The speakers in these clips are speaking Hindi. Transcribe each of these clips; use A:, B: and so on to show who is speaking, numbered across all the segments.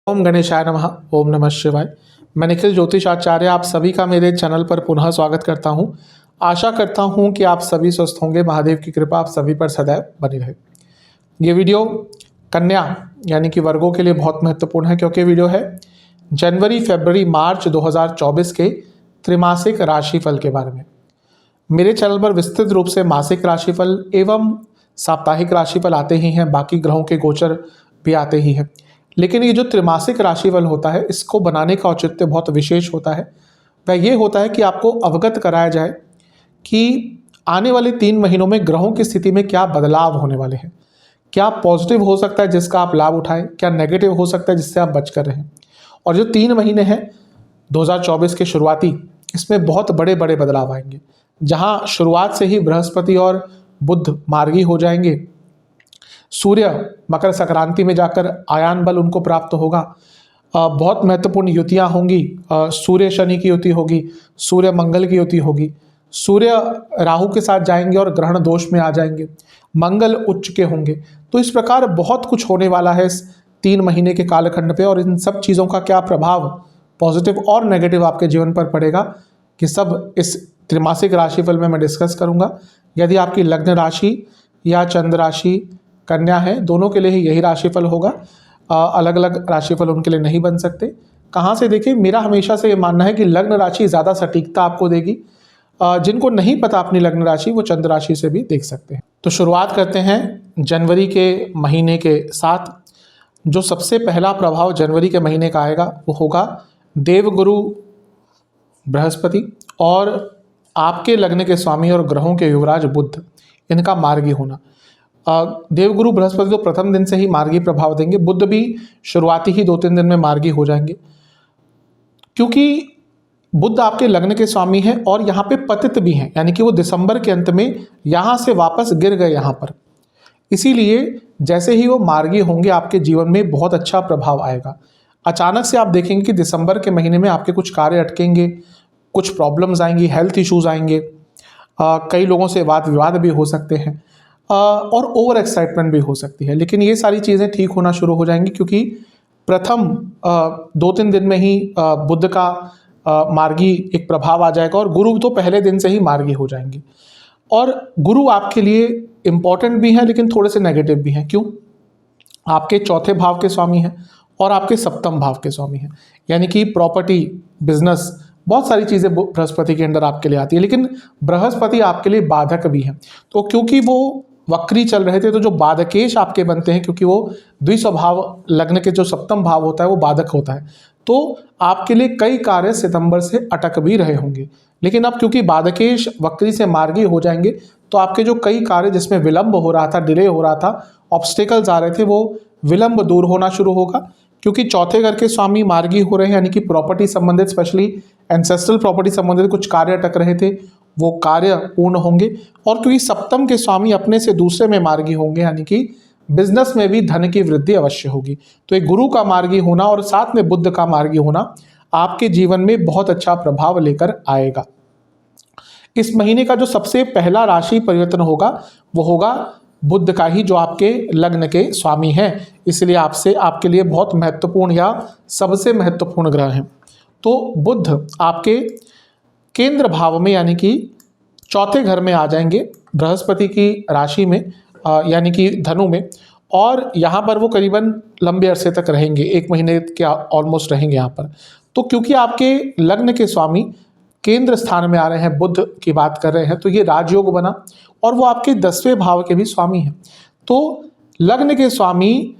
A: ओम गणेशाय नमः। ओम नमः शिवाय। मैं निखिल ज्योतिष आचार्य आप सभी का मेरे चैनल पर पुनः स्वागत करता हूं। आशा करता हूं कि आप सभी स्वस्थ होंगे। महादेव की कृपा आप सभी पर सदैव बनी रहे। ये वीडियो कन्या यानी कि वर्गों के लिए बहुत महत्वपूर्ण है, क्योंकि वीडियो है जनवरी, फरवरी, मार्च 2024 के त्रिमासिक राशिफल के बारे में। मेरे चैनल पर विस्तृत रूप से मासिक राशिफल एवं साप्ताहिक राशिफल आते ही हैं, बाकी ग्रहों के गोचर भी आते ही हैं। लेकिन ये जो त्रिमासिक राशिफल होता है, इसको बनाने का औचित्य बहुत विशेष होता है। वह ये होता है कि आपको अवगत कराया जाए कि आने वाले 3 महीनों में ग्रहों की स्थिति में क्या बदलाव होने वाले हैं। क्या पॉजिटिव हो सकता है जिसका आप लाभ उठाएं, क्या नेगेटिव हो सकता है जिससे आप बच कर रहें। और जो 3 महीने हैं 2024 के शुरुआती, इसमें बहुत बड़े बड़े बदलाव आएंगे, जहां शुरुआत से ही बृहस्पति और बुध मार्गी हो जाएंगे। सूर्य मकर संक्रांति में जाकर आयान बल उनको प्राप्त होगा। बहुत महत्वपूर्ण युतियां होंगी। सूर्य शनि की युति होगी, सूर्य मंगल की युति होगी, सूर्य राहु के साथ जाएंगे और ग्रहण दोष में आ जाएंगे, मंगल उच्च के होंगे। तो इस प्रकार बहुत कुछ होने वाला है इस 3 महीने के कालखंड पे, और इन सब चीज़ों का क्या प्रभाव पॉजिटिव और नेगेटिव आपके जीवन पर पड़ेगा, कि सब इस त्रिमासिक राशिफल में मैं डिस्कस करूंगा। यदि आपकी लग्न राशि या चंद्र राशि कन्या है, दोनों के लिए ही यही राशिफल होगा। अलग अलग राशिफल उनके लिए नहीं बन सकते। कहाँ से देखिए, मेरा हमेशा से ये मानना है कि लग्न राशि ज़्यादा सटीकता आपको देगी। जिनको नहीं पता अपनी लग्न राशि, वो चंद्र राशि से भी देख सकते हैं। तो शुरुआत करते हैं जनवरी के महीने के साथ। जो सबसे पहला प्रभाव जनवरी के महीने का आएगा वो होगा देवगुरु बृहस्पति और आपके लग्न के स्वामी और ग्रहों के युवराज बुध, इनका मार्गी होना। देवगुरु बृहस्पति तो प्रथम दिन से ही मार्गी प्रभाव देंगे, बुध भी शुरुआती ही 2-3 दिन में मार्गी हो जाएंगे, क्योंकि बुध आपके लग्न के स्वामी हैं और यहाँ पे पतित भी हैं, यानी कि वो दिसंबर के अंत में यहाँ से वापस गिर गए यहाँ पर। इसीलिए जैसे ही वो मार्गी होंगे, आपके जीवन में बहुत अच्छा प्रभाव आएगा। अचानक से आप देखेंगे कि दिसंबर के महीने में आपके कुछ कार्य अटकेंगे, कुछ प्रॉब्लम्स आएंगी, हेल्थ इश्यूज आएंगे, कई लोगों से वाद विवाद भी हो सकते हैं, और ओवर एक्साइटमेंट भी हो सकती है। लेकिन ये सारी चीज़ें ठीक होना शुरू हो जाएंगी, क्योंकि प्रथम 2-3 दिन में ही बुध का मार्गी एक प्रभाव आ जाएगा, और गुरु तो पहले दिन से ही मार्गी हो जाएंगे। और गुरु आपके लिए इम्पॉर्टेंट भी हैं, लेकिन थोड़े से नेगेटिव भी हैं। क्यों? आपके चौथे भाव के स्वामी हैं और आपके सप्तम भाव के स्वामी हैं, यानी कि प्रॉपर्टी, बिजनेस, बहुत सारी चीज़ें बृहस्पति के अंदर आपके लिए आती है। लेकिन बृहस्पति आपके लिए बाधक भी हैं। तो क्योंकि वो वक्री चल रहे थे, तो जो बाधकेश आपके बनते हैं, क्योंकि वो द्विस्वभाव लग्न के जो सप्तम भाव होता है वो बाधक होता है, तो आपके लिए कई कार्य सितंबर से अटक भी रहे होंगे। लेकिन अब क्योंकि बाधकेश वक्री से मार्गी हो जाएंगे, तो आपके जो कई कार्य जिसमें विलंब हो रहा था, डिले हो रहा था, ऑब्स्टिकल्स आ रहे थे, वो विलंब दूर होना शुरू होगा। क्योंकि चौथे घर के स्वामी मार्गी हो रहे हैं, यानी कि प्रॉपर्टी संबंधित, स्पेशली एंसेस्ट्रल प्रॉपर्टी संबंधित कुछ कार्य अटक रहे थे, वो कार्य पूर्ण होंगे। और क्योंकि सप्तम के स्वामी अपने से दूसरे में मार्गी होंगे, यानी कि बिजनेस में भी धन की वृद्धि अवश्य होगी। तो एक गुरु का मार्गी होना और साथ में बुध का मार्गी होना आपके जीवन में बहुत अच्छा प्रभाव लेकर आएगा। इस महीने का जो सबसे पहला राशि परिवर्तन होगा वो होगा बुध का ही, जो आपके लग्न के स्वामी हैं, इसलिए आपके लिए बहुत महत्वपूर्ण या सबसे महत्वपूर्ण ग्रह हैं। तो बुध आपके केंद्र भाव में, यानी कि चौथे घर में आ जाएंगे, बृहस्पति की राशि में, यानी कि धनु में, और यहाँ पर वो करीबन लंबे अरसे तक रहेंगे, 1 महीने के ऑलमोस्ट रहेंगे यहाँ पर। तो क्योंकि आपके लग्न के स्वामी केंद्र स्थान में आ रहे हैं, बुध की बात कर रहे हैं, तो ये राजयोग बना, और वो आपके 10वें भाव के भी स्वामी हैं। तो लग्न के स्वामी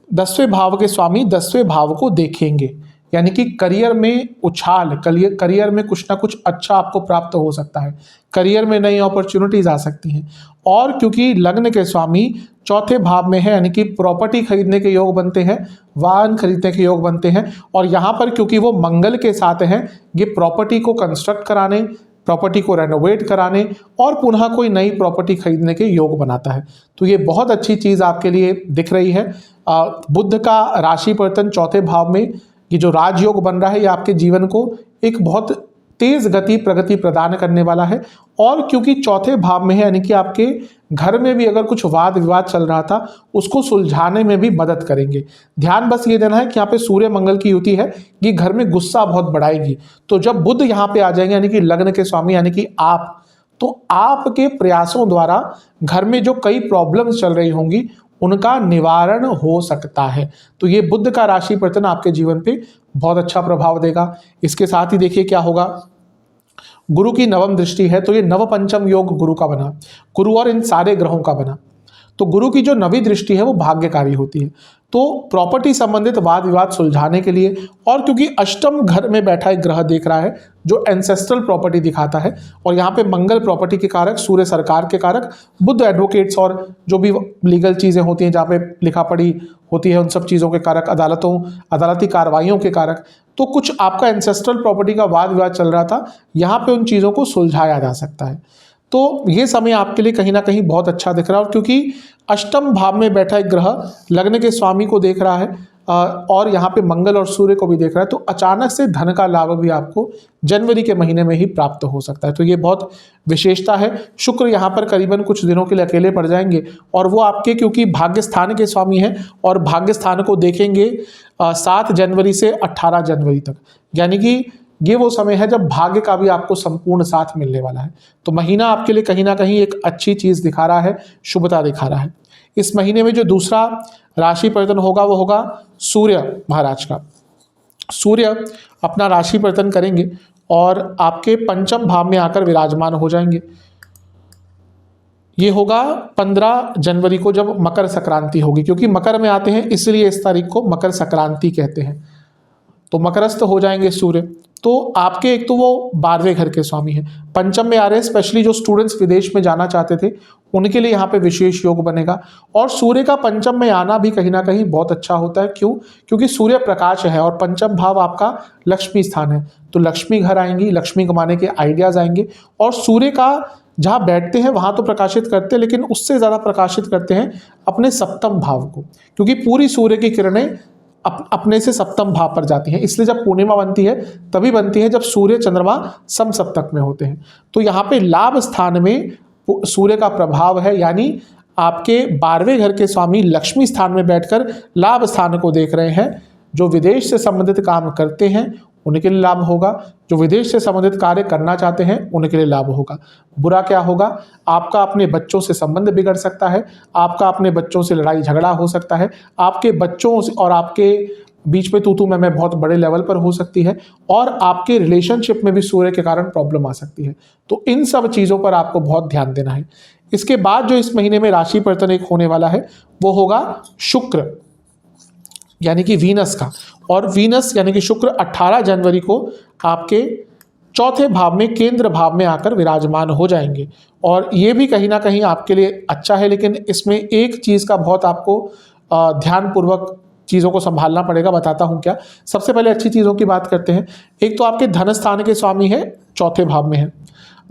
A: 10वें भाव के स्वामी 10वें भाव को देखेंगे, यानी कि करियर में उछाल, करियर में कुछ ना कुछ अच्छा आपको प्राप्त हो सकता है, करियर में नई अपॉर्चुनिटीज आ सकती हैं। और क्योंकि लग्न के स्वामी चौथे भाव में है, यानी कि प्रॉपर्टी खरीदने के योग बनते हैं, वाहन खरीदने के योग बनते हैं, और यहाँ पर क्योंकि वो मंगल के साथ हैं, ये प्रॉपर्टी को कंस्ट्रक्ट कराने, प्रॉपर्टी को रेनोवेट कराने और पुनः कोई नई प्रॉपर्टी खरीदने के योग बनाता है। तो ये बहुत अच्छी चीज़ आपके लिए दिख रही है। बुध का राशि परिवर्तन चौथे भाव में, ये जो राजयोग बन रहा है, ये आपके जीवन को एक बहुत तेज गति प्रगति प्रदान करने वाला है, और क्योंकि चौथे भाव में है, यानी कि आपके घर में भी अगर कुछ वाद विवाद चल रहा था उसको सुलझाने में भी मदद करेंगे। ध्यान बस ये देना है कि यहाँ पे सूर्य मंगल की युति है, ये घर में गुस्सा बहुत बढ़ाएगी। तो जब बुध यहाँ पे आ जाएंगे, यानी कि लग्न के स्वामी यानी कि आप, तो आपके प्रयासों द्वारा घर में जो कई प्रॉब्लम्स चल रही होंगी उनका निवारण हो सकता है। तो ये बुध का राशि परिवर्तन आपके जीवन पे बहुत अच्छा प्रभाव देगा। इसके साथ ही देखिए क्या होगा, गुरु की नवम दृष्टि है, तो ये नव पंचम योग गुरु का बना, गुरु और इन सारे ग्रहों का बना। तो गुरु की जो नवी दृष्टि है वो भाग्यकारी होती है। तो प्रॉपर्टी संबंधित वाद विवाद सुलझाने के लिए, और क्योंकि अष्टम घर में बैठा एक ग्रह देख रहा है जो एंसेस्ट्रल प्रॉपर्टी दिखाता है, और यहाँ पे मंगल प्रॉपर्टी के कारक, सूर्य सरकार के कारक, बुध एडवोकेट्स और जो भी लीगल चीज़ें होती हैं जहाँ पे लिखा पढ़ी होती है उन सब चीज़ों के कारक, अदालती कार्रवाइयों के कारक। तो कुछ आपका एंसेस्ट्रल प्रॉपर्टी का वाद विवाद चल रहा था, यहाँ पे उन चीज़ों को सुलझाया जा सकता है। तो ये समय आपके लिए कहीं ना कहीं बहुत अच्छा दिख रहा है। और क्योंकि अष्टम भाव में बैठा एक ग्रह लग्न के स्वामी को देख रहा है और यहाँ पे मंगल और सूर्य को भी देख रहा है, तो अचानक से धन का लाभ भी आपको जनवरी के महीने में ही प्राप्त हो सकता है। तो ये बहुत विशेषता है। शुक्र यहाँ पर करीबन कुछ दिनों के लिए अकेले पड़ जाएंगे, और वो आपके क्योंकि भाग्य स्थान के स्वामी हैं और भाग्य स्थान को देखेंगे 7 जनवरी से 18 जनवरी तक, यानी कि ये वो समय है जब भाग्य का भी आपको संपूर्ण साथ मिलने वाला है। तो महीना आपके लिए कहीं ना कहीं एक अच्छी चीज़ दिखा रहा है, शुभता दिखा रहा है। इस महीने में जो दूसरा राशि परिवर्तन होगा वो होगा सूर्य महाराज का। सूर्य अपना राशि परिवर्तन करेंगे और आपके पंचम भाव में आकर विराजमान हो जाएंगे। ये होगा 15 जनवरी को, जब मकर संक्रांति होगी, क्योंकि मकर में आते हैं इसलिए इस तारीख को मकर संक्रांति कहते हैं। तो मकरस्थ हो जाएंगे सूर्य। तो आपके एक तो वो 12वें घर के स्वामी हैं, पंचम में आ रहे हैं। स्पेशली जो स्टूडेंट्स विदेश में जाना चाहते थे उनके लिए यहाँ पे विशेष योग बनेगा। और सूर्य का पंचम में आना भी कहीं ना कहीं बहुत अच्छा होता है। क्यों? क्योंकि सूर्य प्रकाश है और पंचम भाव आपका लक्ष्मी स्थान है, तो लक्ष्मी घर आएंगी, लक्ष्मी कमाने के आइडियाज आएंगे। और सूर्य का जहाँ बैठते हैं वहाँ तो प्रकाशित करते हैं, लेकिन उससे ज़्यादा प्रकाशित करते हैं अपने सप्तम भाव को, क्योंकि पूरी सूर्य की किरणें अपने से सप्तम भाव पर जाती हैं। इसलिए जब पूर्णिमा बनती है तभी बनती है जब सूर्य चंद्रमा सम सप्तक में होते हैं। तो यहाँ पे लाभ स्थान में सूर्य का प्रभाव है, यानी आपके 12वें घर के स्वामी लक्ष्मी स्थान में बैठकर लाभ स्थान को देख रहे हैं। जो विदेश से संबंधित काम करते हैं उनके लिए लाभ होगा, जो विदेश से संबंधित कार्य करना चाहते हैं उनके लिए लाभ होगा। बुरा क्या होगा? आपका अपने बच्चों से संबंध बिगड़ सकता है, आपका अपने बच्चों से लड़ाई झगड़ा हो सकता है, आपके बच्चों और आपके बीच में तू मैं बहुत बड़े लेवल पर हो सकती है, और आपके रिलेशनशिप में भी सूर्य के कारण प्रॉब्लम आ सकती है। तो इन सब चीज़ों पर आपको बहुत ध्यान देना है। इसके बाद जो इस महीने में राशि परिवर्तन एक होने वाला है वो होगा शुक्र यानी कि वीनस का। और वीनस यानी कि शुक्र 18 जनवरी को आपके चौथे भाव में केंद्र भाव में आकर विराजमान हो जाएंगे। और ये भी कहीं ना कहीं आपके लिए अच्छा है, लेकिन इसमें एक चीज़ का बहुत आपको ध्यानपूर्वक चीज़ों को संभालना पड़ेगा। बताता हूँ क्या। सबसे पहले अच्छी चीज़ों की बात करते हैं। एक तो आपके धन स्थान के स्वामी है, चौथे भाव में है,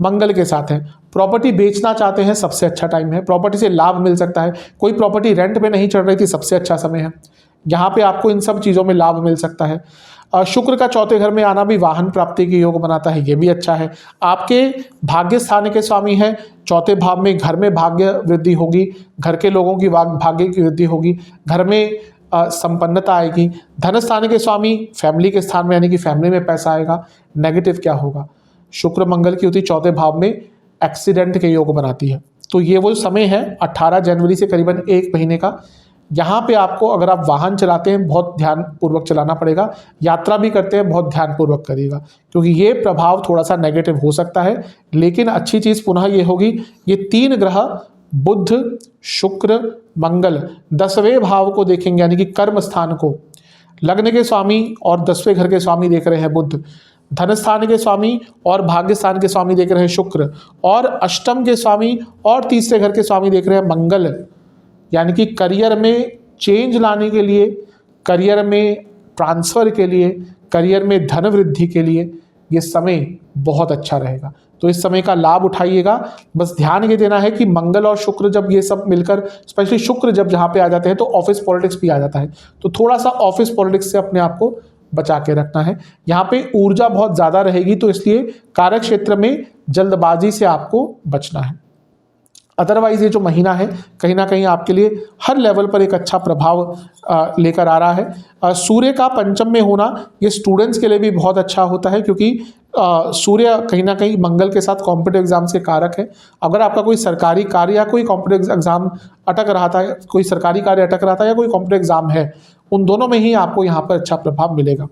A: मंगल के साथ है। प्रॉपर्टी बेचना चाहते हैं, सबसे अच्छा टाइम है, प्रॉपर्टी से लाभ मिल सकता है। कोई प्रॉपर्टी रेंट पे नहीं चल रही थी, सबसे अच्छा समय है, यहाँ पे आपको इन सब चीज़ों में लाभ मिल सकता है। शुक्र का चौथे घर में आना भी वाहन प्राप्ति के योग बनाता है, ये भी अच्छा है। आपके भाग्य स्थान के स्वामी हैं, चौथे भाव में, घर में भाग्य वृद्धि होगी, घर के लोगों की भाग्य की वृद्धि होगी, घर में संपन्नता आएगी। धन स्थान के स्वामी फैमिली के स्थान में, यानी कि फैमिली में पैसा आएगा। नेगेटिव क्या होगा? शुक्र मंगल की युति चौथे भाव में एक्सीडेंट के योग बनाती है। तो ये वो समय है 18 जनवरी से करीबन 1 महीने का। यहाँ पे आपको अगर आप वाहन चलाते हैं बहुत ध्यानपूर्वक चलाना पड़ेगा, यात्रा भी करते हैं बहुत ध्यानपूर्वक करिएगा, क्योंकि ये प्रभाव थोड़ा सा नेगेटिव हो सकता है। लेकिन अच्छी चीज़ पुनः ये होगी, ये 3 ग्रह बुध शुक्र मंगल 10वें भाव को देखेंगे, यानी कि कर्म स्थान को। लग्न के स्वामी और 10वें घर के स्वामी देख रहे हैं बुध, धन स्थान के स्वामी और भाग्य स्थान के स्वामी देख रहे हैं शुक्र, और अष्टम के स्वामी और तीसरे घर के स्वामी देख रहे हैं मंगल। यानी कि करियर में चेंज लाने के लिए, करियर में ट्रांसफ़र के लिए, करियर में धन वृद्धि के लिए ये समय बहुत अच्छा रहेगा। तो इस समय का लाभ उठाइएगा। बस ध्यान ये देना है कि मंगल और शुक्र जब ये सब मिलकर, स्पेशली शुक्र जब जहाँ पे आ जाते हैं तो ऑफिस पॉलिटिक्स भी आ जाता है, तो थोड़ा सा ऑफिस पॉलिटिक्स से अपने आप को बचा के रखना है। यहाँ पे ऊर्जा बहुत ज़्यादा रहेगी, तो इसलिए कार्य क्षेत्र में जल्दबाजी से आपको बचना है। अदरवाइज ये जो महीना है कहीं ना कहीं आपके लिए हर लेवल पर एक अच्छा प्रभाव लेकर आ रहा है। सूर्य का पंचम में होना ये स्टूडेंट्स के लिए भी बहुत अच्छा होता है, क्योंकि सूर्य कहीं ना कहीं मंगल के साथ कॉम्पिटिटिव एग्जाम से कारक है। अगर आपका कोई सरकारी कार्य या कोई कॉम्पिटिटिव एग्जाम अटक रहा था, कोई सरकारी कार्य अटक रहा था या कोई कॉम्पिटिटिव एग्जाम है, उन दोनों में ही आपको यहाँ पर अच्छा प्रभाव मिलेगा।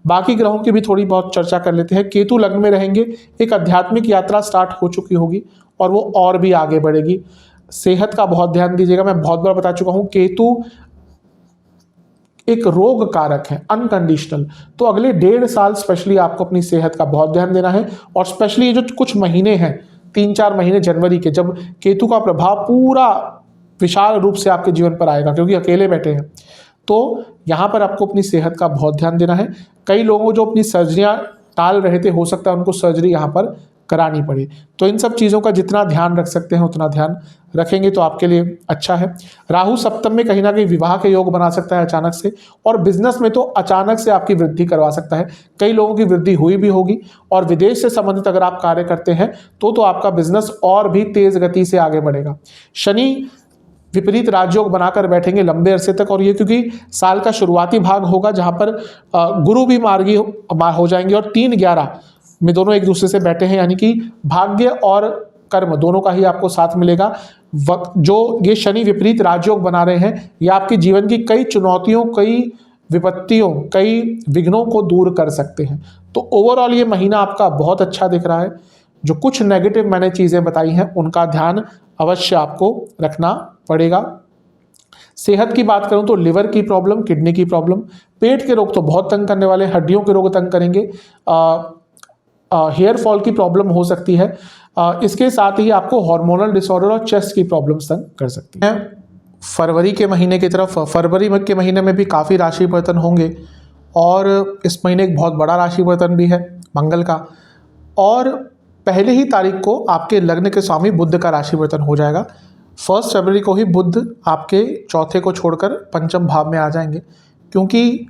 A: बाकी ग्रहों की भी थोड़ी बहुत चर्चा कर लेते हैं। केतु लग्न में रहेंगे, एक आध्यात्मिक यात्रा स्टार्ट हो चुकी होगी और वो और भी आगे बढ़ेगी। सेहत का बहुत ध्यान दीजिएगा। मैं बहुत बार बता चुका हूं, केतु एक रोग कारक है, अनकंडीशनल। तो अगले 1.5 साल स्पेशली आपको अपनी सेहत का बहुत ध्यान देना है। और स्पेशली ये जो कुछ महीने हैं, 3-4 महीने जनवरी के, जब केतु का प्रभाव पूरा विशाल रूप से आपके जीवन पर आएगा, क्योंकि अकेले बैठे हैं, तो यहाँ पर आपको अपनी सेहत का बहुत ध्यान देना है। कई लोगों जो अपनी सर्जरियाँ टाल रहे थे, हो सकता है उनको सर्जरी यहाँ पर करानी पड़े। तो इन सब चीज़ों का जितना ध्यान रख सकते हैं उतना ध्यान रखेंगे तो आपके लिए अच्छा है। राहु सप्तम में कहीं ना कहीं विवाह के योग बना सकता है अचानक से, और बिजनेस में तो अचानक से आपकी वृद्धि करवा सकता है। कई लोगों की वृद्धि हुई भी होगी, और विदेश से संबंधित अगर आप कार्य करते हैं तो आपका बिजनेस और भी तेज गति से आगे बढ़ेगा। शनि विपरीत राजयोग बनाकर बैठेंगे लंबे अरसे तक, और ये क्योंकि साल का शुरुआती भाग होगा जहां पर गुरु भी मार्गी हो जाएंगे, और 3-11 में दोनों एक दूसरे से बैठे हैं, यानी कि भाग्य और कर्म दोनों का ही आपको साथ मिलेगा। जो ये शनि विपरीत राजयोग बना रहे हैं, ये आपके जीवन की कई चुनौतियों, कई विपत्तियों, कई विघ्नों को दूर कर सकते हैं। तो ओवरऑल ये महीना आपका बहुत अच्छा दिख रहा है। जो कुछ नेगेटिव मैंने चीज़ें बताई हैं उनका ध्यान अवश्य आपको रखना पड़ेगा। सेहत की बात करूं तो लिवर की प्रॉब्लम, किडनी की प्रॉब्लम, पेट के रोग तो बहुत तंग करने वाले, हड्डियों के रोग तंग करेंगे, हेयर फॉल की प्रॉब्लम हो सकती है। इसके साथ ही आपको हार्मोनल डिसऑर्डर और चेस्ट की प्रॉब्लम्स तंग कर सकती हैं। फरवरी के महीने की तरफ, फरवरी के महीने में भी काफ़ी राशि परिवर्तन होंगे, और इस महीने एक बहुत बड़ा राशि परिवर्तन भी है मंगल का। और पहले ही तारीख को आपके लग्न के स्वामी बुध का राशि परिवर्तन हो जाएगा। 1 फरवरी को ही बुध आपके चौथे को छोड़कर पंचम भाव में आ जाएंगे, क्योंकि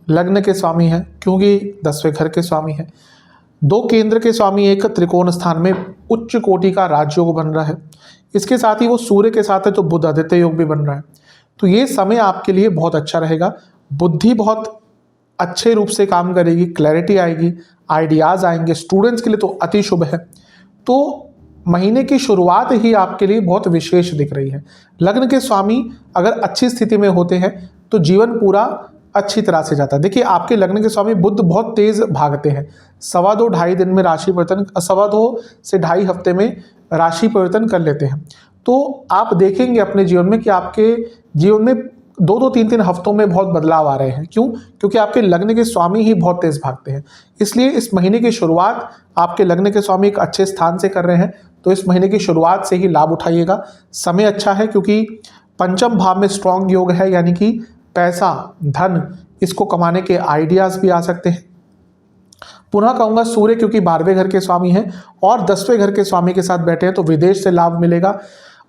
A: लग्न के स्वामी हैं, क्योंकि 10वें घर के स्वामी हैं। 2 केंद्र के स्वामी एक त्रिकोण स्थान में उच्च कोटि का राजयोग बन रहा है। इसके साथ ही वो सूर्य के साथ है, तो बुध आदित्य योग भी बन रहा है। तो ये समय आपके लिए बहुत अच्छा रहेगा। बुद्धि बहुत अच्छे रूप से काम करेगी, क्लैरिटी आएगी, आइडियाज़ आएंगे। स्टूडेंट्स के लिए तो अति शुभ है। तो महीने की शुरुआत ही आपके लिए बहुत विशेष दिख रही है। लग्न के स्वामी अगर अच्छी स्थिति में होते हैं तो जीवन पूरा अच्छी तरह से जाता है। देखिए, आपके लग्न के स्वामी बुध बहुत तेज भागते हैं। 2.25 दिन में राशि परिवर्तन, 2.25 से 2.5 हफ्ते में राशि परिवर्तन कर लेते हैं। तो आप देखेंगे अपने जीवन में कि आपके जीवन में 2-2, 3-3 हफ्तों में बहुत बदलाव आ रहे हैं। क्यों? क्योंकि आपके लग्न के स्वामी ही बहुत तेज भागते हैं। इसलिए इस महीने की शुरुआत आपके लग्न के स्वामी एक अच्छे स्थान से कर रहे हैं, तो इस महीने की शुरुआत से ही लाभ उठाइएगा। समय अच्छा है, क्योंकि पंचम भाव में स्ट्रॉन्ग योग है, यानी कि पैसा, धन, इसको कमाने के आइडियाज़ भी आ सकते हैं। पुनः कहूँगा, सूर्य क्योंकि 12वें घर के स्वामी हैं और 10वें घर के स्वामी के साथ बैठे हैं, तो विदेश से लाभ मिलेगा।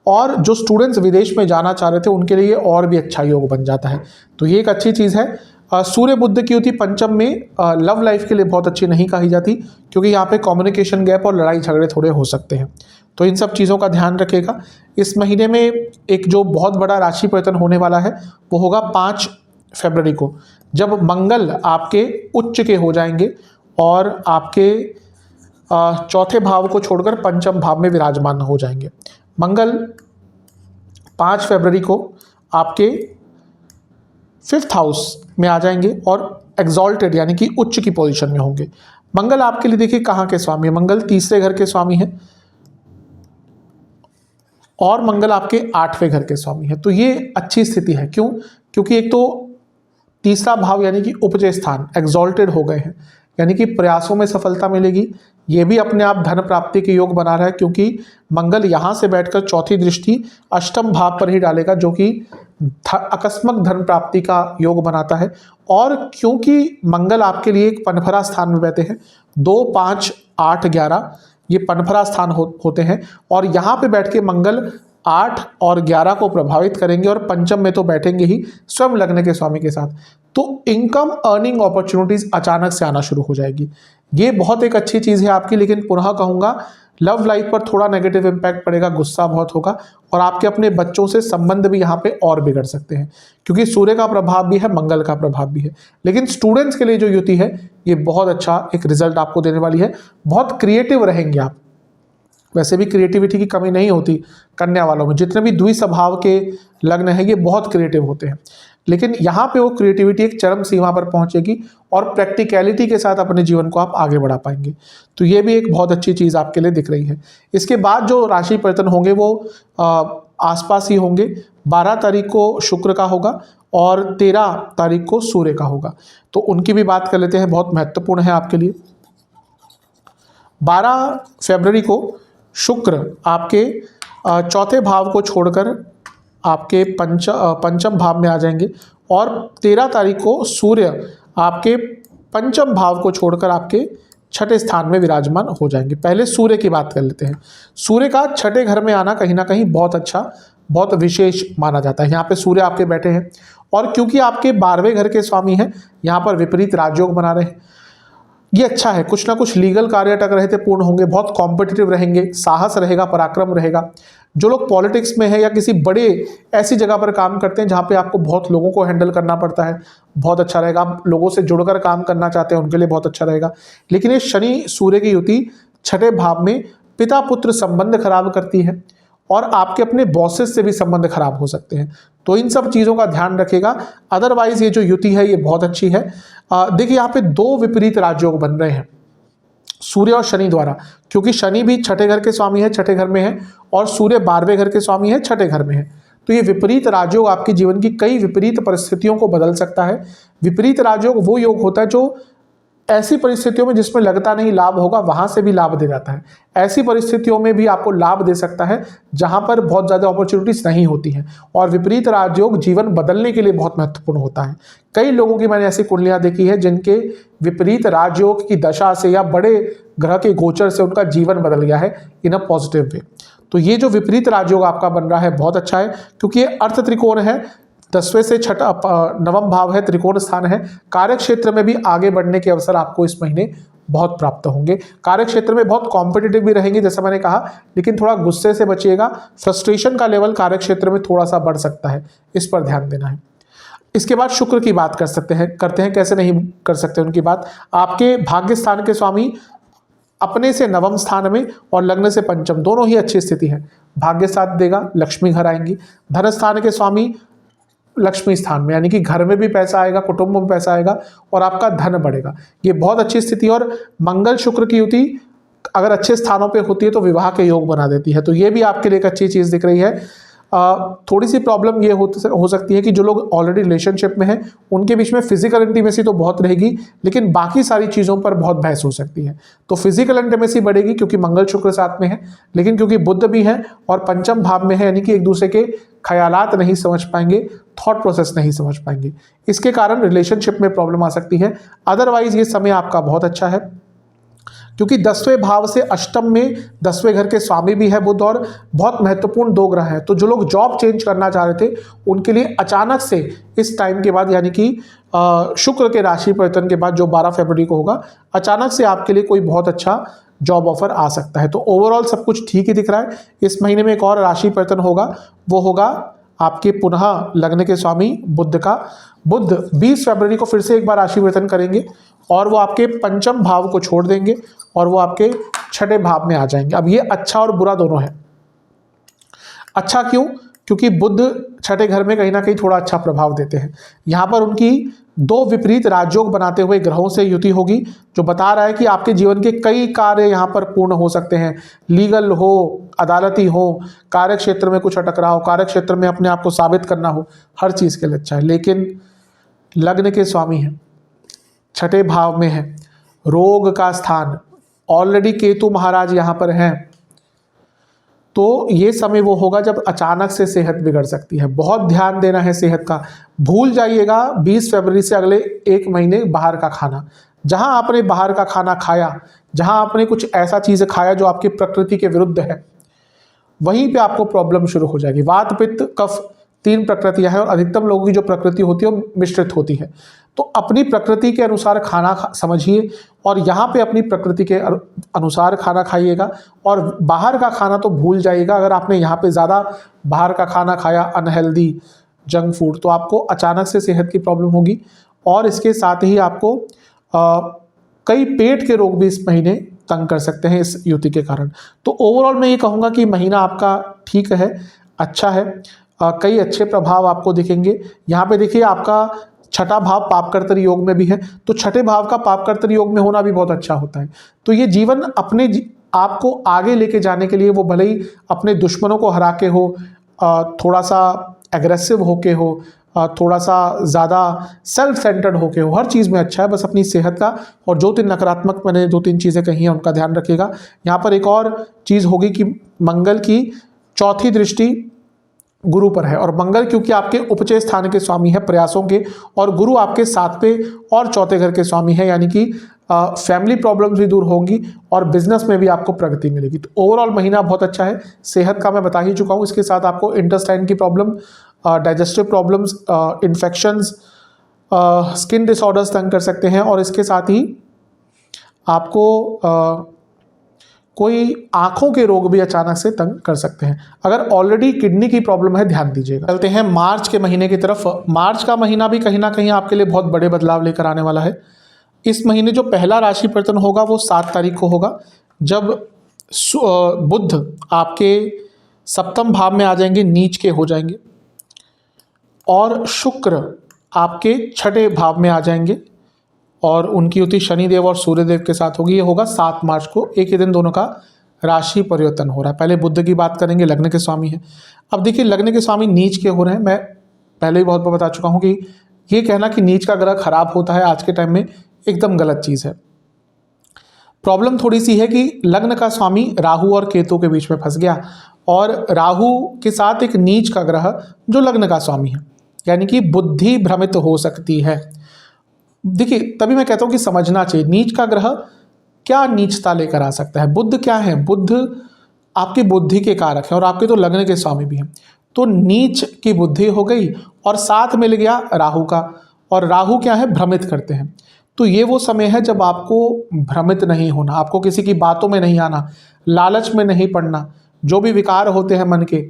A: और जो स्टूडेंट्स विदेश में जाना चाह रहे थे उनके लिए और भी अच्छा योग बन जाता है। तो ये एक अच्छी चीज़ है। सूर्य बुध की युति पंचम में लव लाइफ के लिए बहुत अच्छी नहीं कही जाती, क्योंकि यहाँ पे कम्युनिकेशन गैप और लड़ाई झगड़े थोड़े हो सकते हैं। तो इन सब चीज़ों का ध्यान रखिएगा। इस महीने में एक जो बहुत बड़ा राशि परिवर्तन होने वाला है वो होगा 5 फरवरी को, जब मंगल आपके उच्च के हो जाएंगे और आपके चौथे भाव को छोड़कर पंचम भाव में विराजमान हो जाएंगे। मंगल 5 फरवरी को आपके 5th हाउस में आ जाएंगे और एग्जॉल्टेड यानी कि उच्च की पोजीशन में होंगे। मंगल आपके लिए देखिए कहाँ के स्वामी है, मंगल 3रे घर के स्वामी है और मंगल आपके 8वें घर के स्वामी है। तो ये अच्छी स्थिति है। क्यों? क्योंकि एक तो तीसरा भाव यानी कि उपज स्थान एग्जॉल्टेड हो गए हैं, यानी कि प्रयासों में सफलता मिलेगी। ये भी अपने आप धन प्राप्ति के योग बना रहा है, क्योंकि मंगल यहाँ से बैठकर चौथी दृष्टि अष्टम भाव पर ही डालेगा, जो कि अकस्मक धन प्राप्ति का योग बनाता है। और क्योंकि मंगल आपके लिए एक पनफरा स्थान में बैठे हैं, 2, 5, 8, 11 ये पनफरा स्थान होते हैं, और यहाँ पे बैठ के मंगल 8 और 11 को प्रभावित करेंगे और पंचम में तो बैठेंगे ही स्वयं लग्न के स्वामी के साथ। तो इनकम अर्निंग अपॉर्चुनिटीज अचानक से आना शुरू हो जाएगी। ये बहुत एक अच्छी चीज़ है आपकी, लेकिन पुनः कहूँगा लव लाइफ पर थोड़ा नेगेटिव इम्पैक्ट पड़ेगा, गुस्सा बहुत होगा और आपके अपने बच्चों से संबंध भी यहाँ पे और बिगड़ सकते हैं, क्योंकि सूर्य का प्रभाव भी है, मंगल का प्रभाव भी है। लेकिन स्टूडेंट्स के लिए जो युति है ये बहुत अच्छा एक रिजल्ट आपको देने वाली है। बहुत क्रिएटिव रहेंगे आप, वैसे भी क्रिएटिविटी की कमी नहीं होती कन्या वालों में, जितने भी द्विस्वभाव के लग्न है ये बहुत क्रिएटिव होते हैं, लेकिन यहाँ पे वो क्रिएटिविटी एक चरम सीमा पर पहुँचेगी और प्रैक्टिकलिटी के साथ अपने जीवन को आप आगे बढ़ा पाएंगे। तो ये भी एक बहुत अच्छी चीज़ आपके लिए दिख रही है। इसके बाद जो राशि परिवर्तन होंगे वो आसपास ही होंगे। 12 तारीख को शुक्र का होगा और 13 तारीख को सूर्य का होगा, तो उनकी भी बात कर लेते हैं, बहुत महत्वपूर्ण है आपके लिए। 12 फरवरी को शुक्र आपके चौथे भाव को छोड़कर आपके पंचम भाव में आ जाएंगे और 13 तारीख को सूर्य आपके पंचम भाव को छोड़कर आपके छठे स्थान में विराजमान हो जाएंगे। पहले सूर्य की बात कर लेते हैं। सूर्य का छठे घर में आना कहीं ना कहीं बहुत अच्छा, बहुत विशेष माना जाता है। यहाँ पे सूर्य आपके बैठे हैं और क्योंकि आपके 12वें घर के स्वामी हैं, यहाँ पर विपरीत राजयोग बना रहे हैं, ये अच्छा है। कुछ ना कुछ लीगल कार्य अटक रहे थे पूर्ण होंगे, बहुत कॉम्पिटिटिव रहेंगे, साहस रहेगा, पराक्रम रहेगा। जो लोग पॉलिटिक्स में है या किसी बड़े ऐसी जगह पर काम करते हैं जहाँ पे आपको बहुत लोगों को हैंडल करना पड़ता है, बहुत अच्छा रहेगा। आप लोगों से जुड़कर काम करना चाहते हैं उनके लिए बहुत अच्छा रहेगा। लेकिन ये शनि सूर्य की युति छठे भाव में पिता पुत्र संबंध खराब करती है और आपके अपने बॉसेस से भी संबंध खराब हो सकते हैं, तो इन सब चीज़ों का ध्यान रखेगा। अदरवाइज ये जो युति है ये बहुत अच्छी है। देखिए यहाँ पे 2 विपरीत राजयोग बन रहे हैं सूर्य और शनि द्वारा, क्योंकि शनि भी छठे घर के स्वामी है, छठे घर में है, और सूर्य 12वें घर के स्वामी है, छठे घर में है। तो ये विपरीत राजयोग आपके जीवन की कई विपरीत परिस्थितियों को बदल सकता है। विपरीत राजयोग वो योग होता है जो ऐसी परिस्थितियों में जिसमें लगता नहीं लाभ होगा, वहां से भी लाभ दे जाता है। ऐसी परिस्थितियों में भी आपको लाभ दे सकता है जहां पर बहुत ज़्यादा अपॉर्चुनिटीज नहीं होती हैं। और विपरीत राजयोग जीवन बदलने के लिए बहुत महत्वपूर्ण होता है। कई लोगों की मैंने ऐसी कुंडलियां देखी है जिनके विपरीत राजयोग की दशा से या बड़े ग्रह के गोचर से उनका जीवन बदल गया है इन अ पॉजिटिव वे। तो ये जो विपरीत राजयोग आपका बन रहा है बहुत अच्छा है, क्योंकि ये अर्थ त्रिकोण है, 10वें से छठा नवम भाव है, त्रिकोण स्थान है। कार्य क्षेत्र में भी आगे बढ़ने के अवसर आपको इस महीने बहुत प्राप्त होंगे। कार्य क्षेत्र में बहुत कॉम्पिटिटिव भी रहेंगे जैसा मैंने कहा, लेकिन थोड़ा गुस्से से बचिएगा। फ्रस्ट्रेशन का लेवल कार्य क्षेत्र में थोड़ा सा बढ़ सकता है, इस पर ध्यान देना है। इसके बाद शुक्र की बात करते हैं, कैसे नहीं कर सकते उनकी बात। आपके भाग्य स्थान के स्वामी अपने से नवम स्थान में और लग्न से पंचम, दोनों ही अच्छी स्थिति है। भाग्य साथ देगा, लक्ष्मी घर आएंगी। धन स्थान के स्वामी लक्ष्मी स्थान में, यानी कि घर में भी पैसा आएगा, कुटुंब में पैसा आएगा और आपका धन बढ़ेगा। ये बहुत अच्छी स्थिति। और मंगल शुक्र की युति अगर अच्छे स्थानों पे होती है तो विवाह के योग बना देती है, तो ये भी आपके लिए एक अच्छी चीज़ दिख रही है। थोड़ी सी प्रॉब्लम ये हो सकती है कि जो लोग ऑलरेडी रिलेशनशिप में हैं उनके बीच में फिजिकल इंटीमेसी तो बहुत रहेगी, लेकिन बाकी सारी चीज़ों पर बहुत बहस हो सकती है। तो फिजिकल इंटीमेसी बढ़ेगी क्योंकि मंगल शुक्र साथ में है, लेकिन क्योंकि बुध भी है और पंचम भाव में है, यानी कि एक दूसरे के ख्यालात नहीं समझ पाएंगे, थॉट प्रोसेस नहीं समझ पाएंगे, इसके कारण रिलेशनशिप में प्रॉब्लम आ सकती है। अदरवाइज ये समय आपका बहुत अच्छा है, क्योंकि 10वें भाव से अष्टम में 10वें घर के स्वामी भी है बुध और बहुत महत्वपूर्ण 2 ग्रह हैं। तो जो लोग जॉब चेंज करना चाह रहे थे उनके लिए अचानक से इस टाइम के बाद, यानी कि शुक्र के राशि परिवर्तन के बाद जो 12 फरवरी को होगा, अचानक से आपके लिए कोई बहुत अच्छा जॉब ऑफर आ सकता है। तो ओवरऑल सब कुछ ठीक ही दिख रहा है। इस महीने में एक और राशि परिवर्तन होगा, वो होगा आपके पुनः लग्न के स्वामी बुध का। बुध 20 फरवरी को फिर से एक बार राशि परिवर्तन करेंगे और वो आपके पंचम भाव को छोड़ देंगे और वो आपके छठे भाव में आ जाएंगे। अब ये अच्छा और बुरा दोनों है। अच्छा क्यों? क्योंकि बुध छठे घर में कहीं ना कहीं थोड़ा अच्छा प्रभाव देते हैं। यहाँ पर उनकी 2 विपरीत राजयोग बनाते हुए ग्रहों से युति होगी, जो बता रहा है कि आपके जीवन के कई कार्य यहाँ पर पूर्ण हो सकते हैं। लीगल हो, अदालती हो, कार्य क्षेत्र में कुछ अटक रहा हो, कार्य क्षेत्र में अपने आप को साबित करना हो, हर चीज़ के लिए अच्छा है। लेकिन लग्न के स्वामी है, छठे भाव में है, रोग का स्थान, ऑलरेडी केतु महाराज यहाँ पर हैं, तो ये समय वो होगा जब अचानक से सेहत बिगड़ सकती है। बहुत ध्यान देना है सेहत का। भूल जाइएगा 20 फरवरी से अगले 1 महीने बाहर का खाना। जहां आपने बाहर का खाना खाया, जहां आपने कुछ ऐसा चीज़ खाया जो आपकी प्रकृति के विरुद्ध है, वहीं पे आपको प्रॉब्लम शुरू हो जाएगी। वात पित्त कफ 3 प्रकृतियां हैं और अधिकतम लोगों की जो प्रकृति होती है वो मिश्रित होती है। तो अपनी प्रकृति के अनुसार खाना समझिए और यहाँ पे अपनी प्रकृति के अनुसार खाना खाइएगा। और बाहर का खाना तो भूल जाइएगा। अगर आपने यहाँ पे ज़्यादा बाहर का खाना खाया, अनहेल्दी जंक फूड, तो आपको अचानक से सेहत की प्रॉब्लम होगी। और इसके साथ ही आपको कई पेट के रोग भी इस महीने तंग कर सकते हैं इस युति के कारण। तो ओवरऑल मैं ये कहूँगा कि महीना आपका ठीक है, अच्छा है। कई अच्छे प्रभाव आपको दिखेंगे। यहाँ पे देखिए आपका छठा भाव पापकर्तर योग में भी है, तो छठे भाव का पापकर्तर योग में होना भी बहुत अच्छा होता है। तो ये जीवन अपने आपको आगे लेके जाने के लिए, वो भले ही अपने दुश्मनों को हरा के हो, थोड़ा सा एग्रेसिव होके हो, थोड़ा सा ज़्यादा सेल्फ सेंटर्ड होके हो, हर चीज़ में अच्छा है। बस अपनी सेहत का और जो 3 नकारात्मक मैंने 2-3 चीज़ें कही हैं उनका ध्यान रखिएगा। यहाँ पर एक और चीज़ होगी कि मंगल की चौथी दृष्टि गुरु पर है, और मंगल क्योंकि आपके उपचय स्थान के स्वामी है, प्रयासों के, और गुरु आपके 7वें और 4थे घर के स्वामी है, यानी कि फैमिली प्रॉब्लम्स भी दूर होंगी और बिजनेस में भी आपको प्रगति मिलेगी। तो ओवरऑल महीना बहुत अच्छा है। सेहत का मैं बता ही चुका हूँ, इसके साथ आपको इंटेस्टाइन की problem, digestive problems, infections, skin disorders तंग कर सकते हैं। और इसके साथ ही आपको कोई आंखों के रोग भी अचानक से तंग कर सकते हैं। अगर ऑलरेडी किडनी की प्रॉब्लम है, ध्यान दीजिएगा। चलते हैं मार्च के महीने की तरफ। मार्च का महीना भी कहीं ना कहीं आपके लिए बहुत बड़े बदलाव लेकर आने वाला है। इस महीने जो पहला राशि परिवर्तन होगा वो 7 तारीख को होगा, जब बुध आपके 7वें भाव में आ जाएंगे, नीच के हो जाएंगे, और शुक्र आपके 6ठे भाव में आ जाएंगे और उनकी युति शनिदेव और सूर्यदेव के साथ होगी। ये होगा 7 मार्च को। एक ही दिन दोनों का राशि परिवर्तन हो रहा है। पहले बुध की बात करेंगे, लग्न के स्वामी है। अब देखिए लग्न के स्वामी नीच के हो रहे हैं। मैं पहले ही बहुत बार बता चुका हूँ कि ये कहना कि नीच का ग्रह खराब होता है आज के टाइम में एकदम गलत चीज़ है। प्रॉब्लम थोड़ी सी है कि लग्न का स्वामी राहु और केतु के बीच में फंस गया, और राहु के साथ एक नीच का ग्रह जो लग्न का स्वामी है, यानी कि बुद्धि भ्रमित हो सकती है। देखिए तभी मैं कहता हूँ कि समझना चाहिए नीच का ग्रह क्या नीचता लेकर आ सकता है। बुध क्या है? बुध आपकी बुद्धि के कारक है और आपके तो लग्न के स्वामी भी हैं। तो नीच की बुद्धि हो गई और साथ मिल गया राहु का, और राहु क्या है? भ्रमित करते हैं। तो ये वो समय है जब आपको भ्रमित नहीं होना, आपको किसी की बातों में नहीं आना, लालच में नहीं पड़ना। जो भी विकार होते हैं मन के,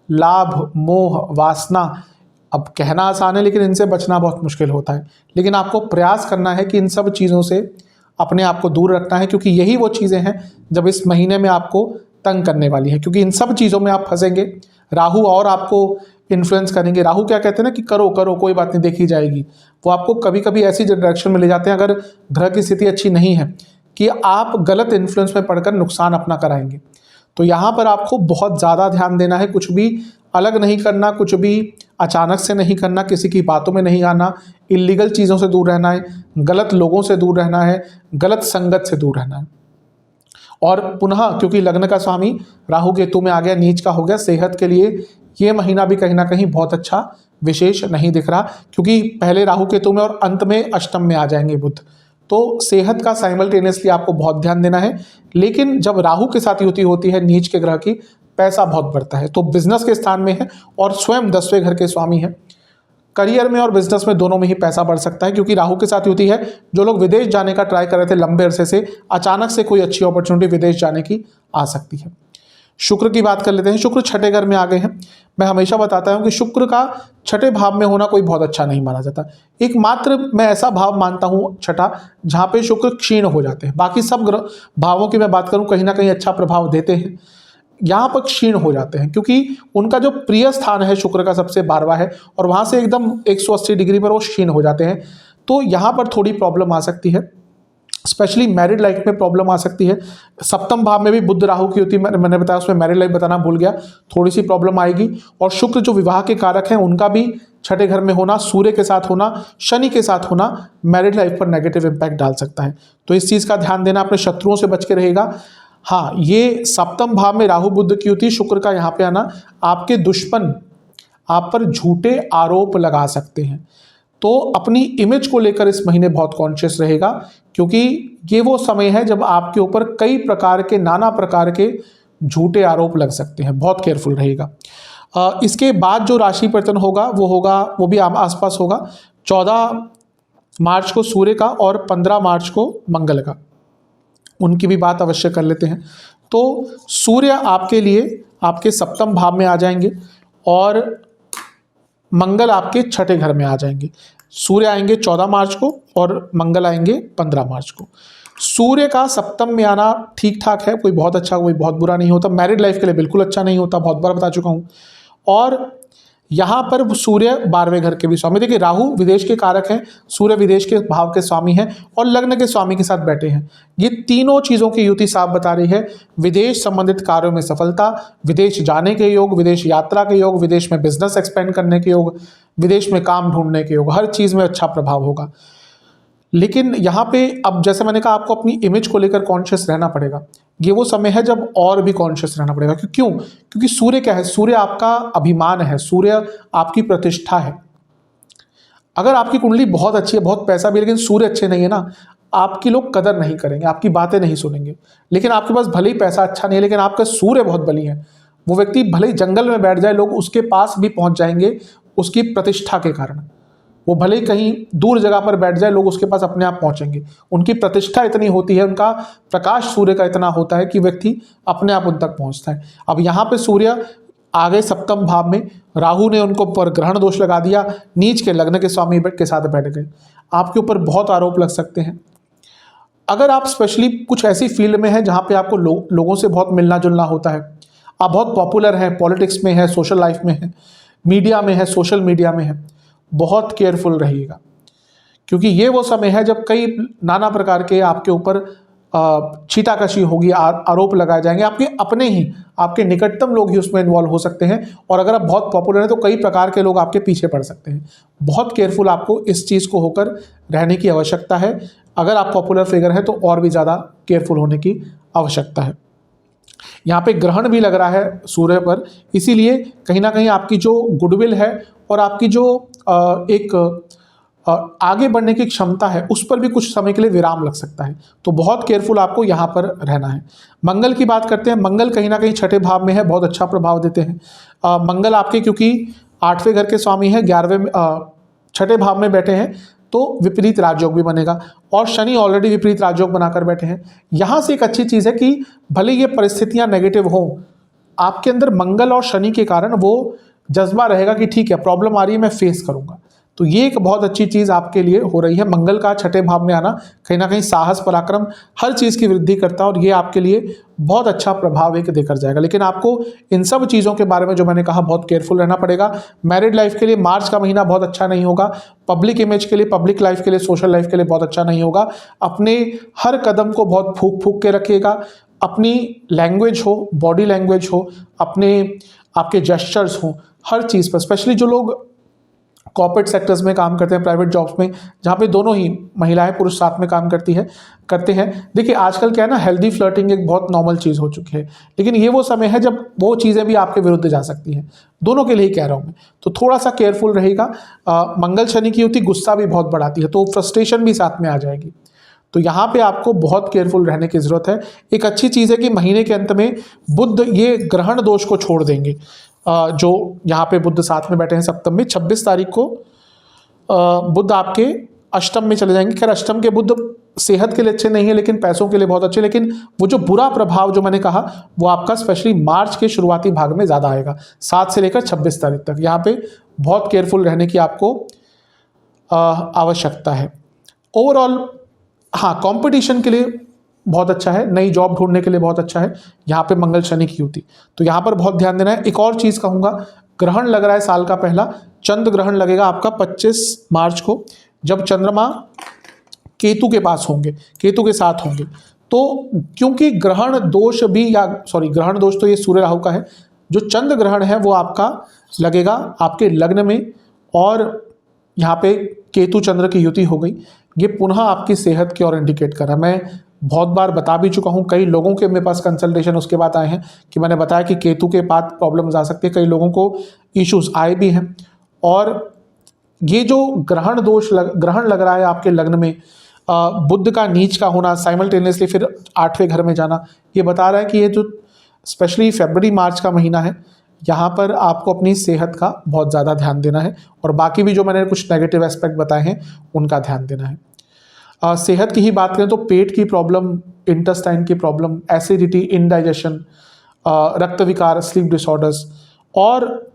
A: लाभ, मोह, वासना, अब कहना आसान है लेकिन इनसे बचना बहुत मुश्किल होता है। लेकिन आपको प्रयास करना है कि इन सब चीज़ों से अपने आप को दूर रखना है, क्योंकि यही वो चीज़ें हैं जब इस महीने में आपको तंग करने वाली हैं। क्योंकि इन सब चीज़ों में आप फंसेंगे, राहु और आपको इन्फ्लुएंस करेंगे। राहु क्या कहते हैं ना कि करो करो, कोई बात नहीं, देखी जाएगी। वो आपको कभी कभी ऐसी डायरेक्शन में ले जाते हैं, अगर ग्रह की स्थिति अच्छी नहीं है, कि आप गलत इन्फ्लुएंस में पड़कर नुकसान अपना कराएंगे। तो यहाँ पर आपको बहुत ज़्यादा ध्यान देना है। कुछ भी अलग नहीं करना, कुछ भी अचानक से नहीं करना, किसी की बातों में नहीं आना, इल्लीगल चीज़ों से दूर रहना है, गलत लोगों से दूर रहना है, गलत संगत से दूर रहना है। और पुनः क्योंकि लग्न का स्वामी राहु केतु में आ गया, नीच का हो गया, सेहत के लिए ये महीना भी कहीं ना कहीं बहुत अच्छा विशेष नहीं दिख रहा, क्योंकि पहले राहु केतु में और अंत में अष्टम में आ जाएंगे बुध। तो सेहत का साइमल्टेनियसली आपको बहुत ध्यान देना है। लेकिन जब राहु के साथ युति होती है नीच के ग्रह की, पैसा बहुत बढ़ता है। तो बिजनेस के स्थान में है और स्वयं 10वें घर के स्वामी है। करियर में और बिजनेस में दोनों में ही पैसा बढ़ सकता है, क्योंकि राहु के साथ युति है। जो लोग विदेश जाने का ट्राई कर रहे थे लंबे अरसे से, अचानक से कोई अच्छी अपॉर्चुनिटी विदेश जाने की आ सकती है। शुक्र की बात कर लेते हैं। शुक्र 6ठे घर में आ गए हैं। मैं हमेशा बताता हूं कि शुक्र का 6ठे भाव में होना कोई बहुत अच्छा नहीं माना जाता। एकमात्र मैं ऐसा भाव मानता हूं 6ठा, जहां पे शुक्र क्षीण हो जाते हैं। बाकी सब ग्रह भावों की मैं बात करूं कहीं ना कहीं अच्छा प्रभाव देते हैं, यहाँ पर क्षीण हो जाते हैं, क्योंकि उनका जो प्रिय स्थान है शुक्र का सबसे 12वां है, और वहाँ से एकदम 180 डिग्री पर वो क्षीण हो जाते हैं। तो यहाँ पर थोड़ी प्रॉब्लम आ सकती है, स्पेशली मैरिड लाइफ में प्रॉब्लम आ सकती है। 7वें भाव में भी बुध राहु की होती, मैंने बताया, उसमें मैरिड लाइफ बताना भूल गया, थोड़ी सी प्रॉब्लम आएगी। और शुक्र जो विवाह के कारक हैं उनका भी 6ठे घर में होना, सूर्य के साथ होना, शनि के साथ होना मैरिड लाइफ पर नेगेटिव इंपैक्ट डाल सकता है। तो इस चीज़ का ध्यान देना, अपने शत्रुओं से बच के रहेगा। हाँ, ये 7वें भाव में राहु बुध की युति, शुक्र का यहाँ पे आना, आपके दुश्मन आप पर झूठे आरोप लगा सकते हैं। तो अपनी इमेज को लेकर इस महीने बहुत कॉन्शियस रहेगा, क्योंकि ये वो समय है जब आपके ऊपर कई प्रकार के, नाना प्रकार के झूठे आरोप लग सकते हैं, बहुत केयरफुल रहेगा। इसके बाद जो राशि परिवर्तन होगा वो भी आसपास होगा 14 मार्च को सूर्य का और 15 मार्च को मंगल का, उनकी भी बात अवश्य कर लेते हैं। तो सूर्य आपके लिए आपके सप्तम भाव में आ जाएंगे और मंगल आपके छठे घर में आ जाएंगे। सूर्य आएंगे 14 मार्च को और मंगल आएंगे 15 मार्च को। सूर्य का सप्तम में आना ठीक ठाक है, कोई बहुत अच्छा कोई बहुत बुरा नहीं होता। मैरिड लाइफ के लिए बिल्कुल अच्छा नहीं होता, बहुत बार बता चुका हूँ। और यहाँ पर सूर्य 12वें घर के भी स्वामी, देखिए राहु विदेश के कारक हैं, सूर्य विदेश के भाव के स्वामी हैं और लग्न के स्वामी के साथ बैठे हैं। ये तीनों चीज़ों की युति साफ बता रही है। विदेश संबंधित कार्यों में सफलता, विदेश जाने के योग, विदेश यात्रा के योग, विदेश में बिजनेस एक्सपेंड करने के योग, विदेश में काम ढूंढने के योग, हर चीज़ में अच्छा प्रभाव होगा। लेकिन यहाँ पे अब जैसे मैंने कहा, आपको अपनी इमेज को लेकर कॉन्शियस रहना पड़ेगा। ये वो समय है जब और भी कॉन्शियस रहना पड़ेगा। क्यों? क्योंकि सूर्य क्या है? सूर्य आपका अभिमान है, सूर्य आपकी प्रतिष्ठा है। अगर आपकी कुंडली बहुत अच्छी है, बहुत पैसा भी, लेकिन सूर्य अच्छे नहीं है ना, आपकी लोग कदर नहीं करेंगे, आपकी बातें नहीं सुनेंगे। लेकिन आपके पास भले ही पैसा अच्छा नहीं है, लेकिन आपका सूर्य बहुत बली है, वो व्यक्ति भले ही जंगल में बैठ जाए, लोग उसके पास भी पहुंच जाएंगे उसकी प्रतिष्ठा के कारण। वो भले ही कहीं दूर जगह पर बैठ जाए, लोग उसके पास अपने आप पहुंचेंगे। उनकी प्रतिष्ठा इतनी होती है, उनका प्रकाश सूर्य का इतना होता है कि व्यक्ति अपने आप उन तक पहुंचता है। अब यहाँ पे सूर्य आ गए सप्तम भाव में, राहु ने उनको पर ग्रहण दोष लगा दिया, नीच के लग्न के स्वामी के साथ बैठ गए। आपके ऊपर बहुत आरोप लग सकते हैं। अगर आप स्पेशली कुछ ऐसी फील्ड में हैं जहाँ पे आपको लोगों से बहुत मिलना जुलना होता है, आप बहुत पॉपुलर हैं, पॉलिटिक्स में है, सोशल लाइफ में है, मीडिया में है, सोशल मीडिया में है, बहुत केयरफुल रहिएगा। क्योंकि ये वो समय है जब कई नाना प्रकार के आपके ऊपर छीटाकशी होगी, आरोप लगाए जाएंगे। आपके अपने ही, आपके निकटतम लोग ही उसमें इन्वॉल्व हो सकते हैं। और अगर आप बहुत पॉपुलर हैं तो कई प्रकार के लोग आपके पीछे पड़ सकते हैं। बहुत केयरफुल आपको इस चीज़ को होकर रहने की आवश्यकता है। अगर आप पॉपुलर फिगर हैं तो और भी ज़्यादा केयरफुल होने की आवश्यकता है। यहाँ पे ग्रहण भी लग रहा है सूर्य पर, इसीलिए कहीं ना कहीं आपकी जो गुडविल है और आपकी जो एक आगे बढ़ने की क्षमता है, उस पर भी कुछ समय के लिए विराम लग सकता है। तो बहुत केयरफुल आपको यहाँ पर रहना है। मंगल की बात करते हैं। मंगल कहीं ना कहीं छठे भाव में है, बहुत अच्छा प्रभाव देते हैं। मंगल आपके क्योंकि 8वें घर के स्वामी हैं, 11वें छठे भाव में बैठे हैं, तो विपरीत राजयोग भी बनेगा। और शनि ऑलरेडी विपरीत राजयोग बनाकर बैठे हैं। यहाँ से एक अच्छी चीज़ है कि भले ये परिस्थितियाँ नेगेटिव हों, आपके अंदर मंगल और शनि के कारण वो जज्बा रहेगा कि ठीक है, प्रॉब्लम आ रही है, मैं फेस करूँगा। तो ये एक बहुत अच्छी चीज़ आपके लिए हो रही है। मंगल का छठे भाव में आना कहीं ना कहीं साहस, पराक्रम, हर चीज़ की वृद्धि करता है और ये आपके लिए बहुत अच्छा प्रभाव एक देकर जाएगा। लेकिन आपको इन सब चीज़ों के बारे में जो मैंने कहा, बहुत केयरफुल रहना पड़ेगा। मैरिड लाइफ के लिए मार्च का महीना बहुत अच्छा नहीं होगा। पब्लिक इमेज के लिए, पब्लिक लाइफ के लिए, सोशल लाइफ के लिए बहुत अच्छा नहीं होगा। अपने हर कदम को बहुत फूक फूक के रखिएगा। अपनी लैंग्वेज हो, बॉडी लैंग्वेज हो, आपके जेस्चर्स हो, हर चीज़ पर, स्पेशली जो लोग कॉर्पोरेट सेक्टर्स में काम करते हैं, प्राइवेट जॉब्स में, जहाँ पे दोनों ही महिलाएं पुरुष साथ में काम करते हैं। देखिए आजकल क्या है ना, हेल्दी फ्लर्टिंग एक बहुत नॉर्मल चीज़ हो चुकी है। लेकिन ये वो समय है जब वो चीज़ें भी आपके विरुद्ध जा सकती हैं। दोनों के लिए ही कह रहा हूँ मैं, तो थोड़ा सा केयरफुल रहेगा। मंगल शनि की युति गुस्सा भी बहुत बढ़ाती है, तो फ्रस्ट्रेशन भी साथ में आ जाएगी। तो यहाँ पे आपको बहुत केयरफुल रहने की ज़रूरत है। एक अच्छी चीज़ है कि महीने के अंत में बुध ये ग्रहण दोष को छोड़ देंगे। जो यहाँ पे बुध साथ में बैठे हैं सप्तम में, 26 तारीख को बुध आपके अष्टम में चले जाएंगे। खैर अष्टम के बुध सेहत के लिए अच्छे नहीं है, लेकिन पैसों के लिए बहुत अच्छे। लेकिन वो जो बुरा प्रभाव जो मैंने कहा, वो आपका स्पेशली मार्च के शुरुआती भाग में ज़्यादा आएगा, 7 से लेकर 26 तारीख तक। यहाँ पे बहुत केयरफुल रहने की आपको आवश्यकता है। ओवरऑल हाँ, कंपटीशन के लिए बहुत अच्छा है, नई जॉब ढूंढने के लिए बहुत अच्छा है यहाँ पे मंगल शनि की युति। तो यहाँ पर बहुत ध्यान देना है। एक और चीज़ कहूँगा, ग्रहण लग रहा है साल का पहला, चंद्र ग्रहण लगेगा आपका 25 मार्च को, जब चंद्रमा केतु के पास होंगे, केतु के साथ होंगे। तो क्योंकि ग्रहण दोष भी, ग्रहण दोष तो ये सूर्य राहु का है, जो चंद्र ग्रहण है वो आपका लगेगा आपके लग्न में, और यहाँ पे केतु चंद्र की युति हो गई। ये पुनः आपकी सेहत की ओर इंडिकेट कर रहा है। मैं बहुत बार बता भी चुका हूँ, कई लोगों के मेरे पास कंसल्टेशन उसके बाद आए हैं कि मैंने बताया कि केतु के बाद प्रॉब्लम्स आ सकती है, कई लोगों को इश्यूज आए भी हैं। और ये जो ग्रहण लग रहा है आपके लग्न में, बुध का नीच का होना, साइमल्टेनियसली फिर 8वें घर में जाना, ये बता रहा है कि ये जो स्पेशली फरवरी मार्च का महीना है, यहाँ पर आपको अपनी सेहत का बहुत ज़्यादा ध्यान देना है और बाकी भी जो मैंने कुछ नेगेटिव एस्पेक्ट बताए हैं उनका ध्यान देना है। सेहत की ही बात करें तो पेट की प्रॉब्लम, इंटेस्टाइन की प्रॉब्लम, एसिडिटी, इंडाइजेशन, रक्त विकार, स्लीप डिसऑर्डर्स और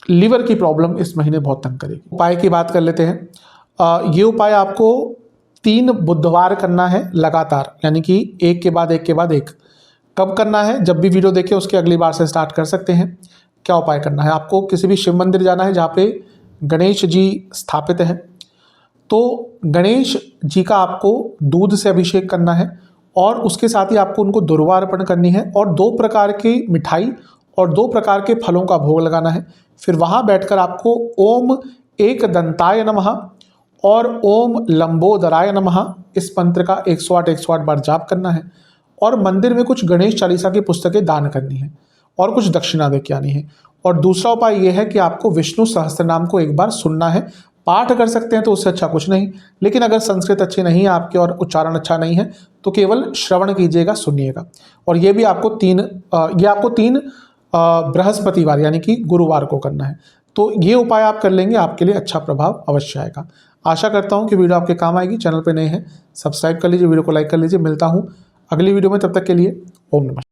A: लिवर की प्रॉब्लम इस महीने बहुत तंग करेगी। उपाय की बात कर लेते हैं। ये उपाय आपको 3 बुधवार करना है लगातार, यानी कि एक के बाद एक के बाद एक। कब करना है? जब भी वीडियो देखें उसके अगली बार से स्टार्ट कर सकते हैं। क्या उपाय करना है? आपको किसी भी शिव मंदिर जाना है जहाँ पे गणेश जी स्थापित हैं, तो गणेश जी का आपको दूध से अभिषेक करना है और उसके साथ ही आपको उनको दुर्वा अर्पण करनी है और 2 प्रकार की मिठाई और 2 प्रकार के फलों का भोग लगाना है। फिर वहाँ बैठकर आपको ओम एकदंताय नमः और ओम लंबोदराय नमः इस मंत्र का 108 बार जाप करना है और मंदिर में कुछ गणेश चालीसा की पुस्तकें दान करनी है और कुछ दक्षिणा दे के आनी है। और दूसरा उपाय यह है कि आपको विष्णु सहस्त्रनाम को एक बार सुनना है। पाठ कर सकते हैं तो उससे अच्छा कुछ नहीं, लेकिन अगर संस्कृत अच्छी नहीं है आपकी और उच्चारण अच्छा नहीं है तो केवल श्रवण कीजिएगा, सुनिएगा। और ये भी आपको 3 बृहस्पतिवार यानी कि गुरुवार को करना है। तो ये उपाय आप कर लेंगे, आपके लिए अच्छा प्रभाव अवश्य आएगा। आशा करता हूँ कि वीडियो आपके काम आएगी। चैनल पर नए हैं सब्सक्राइब कर लीजिए, वीडियो को लाइक कर लीजिए। मिलता हूँ अगली वीडियो में, तब तक के लिए ओम नमः।